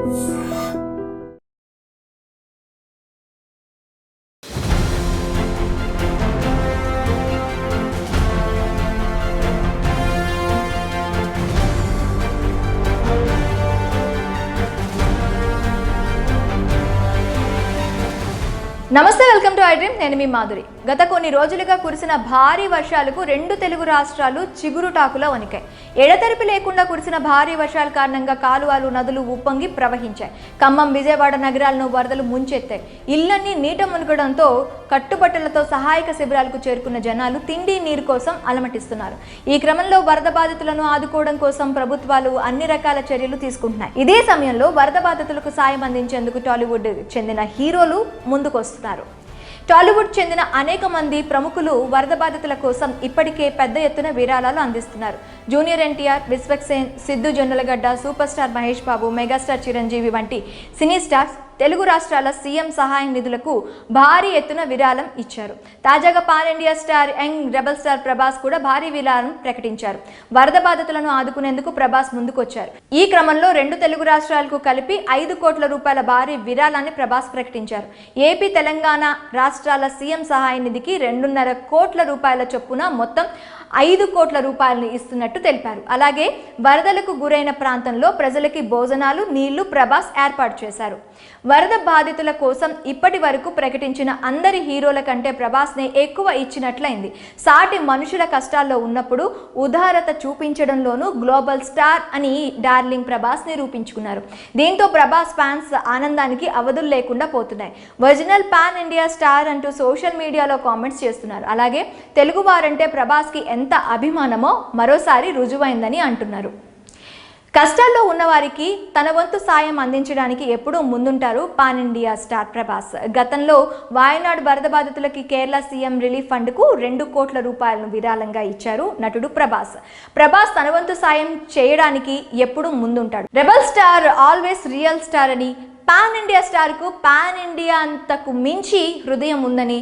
నమస్తే, welcome to I dream. నేను మీ మాధురి. గత కొన్ని రోజులుగా కురిసిన భారీ వర్షాలకు రెండు తెలుగు రాష్ట్రాలు చిగురుటాకులా వణికాయి. ఎడతెరిపి లేకుండా కురిసిన భారీ వర్షాల కారణంగా కాలువలు, నదులు ఉప్పొంగి ప్రవహించాయి. ఖమ్మం, విజయవాడ నగరాలను వరదలు ముంచెత్తాయి. ఇళ్లన్నీ నీట మునగడంతో కట్టుబట్టలతో సహాయక శిబిరాలకు చేరుకున్న జనాలు తిండి, నీరు కోసం అలమటిస్తున్నారు. ఈ క్రమంలో వరద బాధితులను ఆదుకోవడం కోసం ప్రభుత్వాలు అన్ని రకాల చర్యలు తీసుకుంటున్నాయి. ఇదే సమయంలో వరద బాధితులకు సాయం అందించేందుకు టాలీవుడ్ చెందిన హీరోలు ముందుకొస్తున్నారు. టాలీవుడ్ చెందిన అనేక మంది ప్రముఖులు వరద బాధితుల కోసం ఇప్పటికే పెద్ద ఎత్తున విరాళాలు అందిస్తున్నారు. Junior NTR, Vishwaksen, Siddhu Jonnalagadda, super star Mahesh Babu, megastar Chiranjeevi వంటి సినీ స్టార్స్ తెలుగు రాష్ట్రాల సీఎం సహాయ నిధులకు భారీ ఎత్తున విరాళం ఇచ్చారు. తాజాగా pan India star, young rebel star Prabhas కూడా భారీ విరాళం ప్రకటించారు. వరద బాధితులను ఆదుకునేందుకు ప్రభాస్ ముందుకొచ్చారు. ఈ క్రమంలో రెండు తెలుగు రాష్ట్రాలకు కలిపి 5 కోట్ల రూపాయల భారీ విరాళాన్ని ప్రభాస్ ప్రకటించారు. ఏపీ, తెలంగాణ రాష్ట్రాల సీఎం సహాయ నిధికి 2.5 కోట్ల రూపాయల చొప్పున మొత్తం 5 కోట్ల రూపాయలను ఇస్తున్నట్టు తెలిపారు. అలాగే వరదలకు గురైన ప్రాంతంలో ప్రజలకి భోజనాలు, నీళ్లు ప్రభాస్ ఏర్పాటు చేశారు. వరద బాధితుల కోసం ఇప్పటి వరకు ప్రకటించిన అందరి హీరోల కంటే ప్రభాస్నే ఎక్కువ ఇచ్చినట్లయింది. సాటి మనుషుల కష్టాల్లో ఉన్నప్పుడు ఉదారత చూపించడంలోనూ గ్లోబల్ స్టార్ అని డార్లింగ్ ప్రభాస్ నిరూపించుకున్నారు. దీంతో ప్రభాస్ ఫ్యాన్స్ ఆనందానికి అవధులు లేకుండా పోతున్నాయి. ఒరిజినల్ పాన్ ఇండియా స్టార్ అంటూ సోషల్ మీడియాలో కామెంట్స్ చేస్తున్నారు. అలాగే తెలుగు వారంటే ప్రభాస్కి ఎంత అభిమానమో మరోసారి రుజువైందని అంటున్నారు. కష్టాల్లో ఉన్నవారికి తన వంతు సాయం అందించడానికి ఎప్పుడూ ముందుంటారు పాన్ ఇండియా స్టార్ ప్రభాస్. గతంలో వాయనాడు వరద బాధితులకి కేరళ సీఎం రిలీఫ్ ఫండ్కు 2 కోట్ల రూపాయలను విరాళంగా ఇచ్చారు నటుడు ప్రభాస్. ప్రభాస్ తన వంతు సాయం చేయడానికి ఎప్పుడూ ముందుంటాడు. Rebel star always real star అని, పాన్ ఇండియా స్టార్కు పాన్ ఇండియా అంతకు మించి హృదయం ఉందని,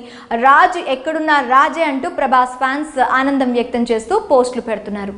రాజు ఎక్కడున్నా రాజే అంటూ ప్రభాస్ ఫ్యాన్స్ ఆనందం వ్యక్తం చేస్తూ పోస్టులు పెడుతున్నారు.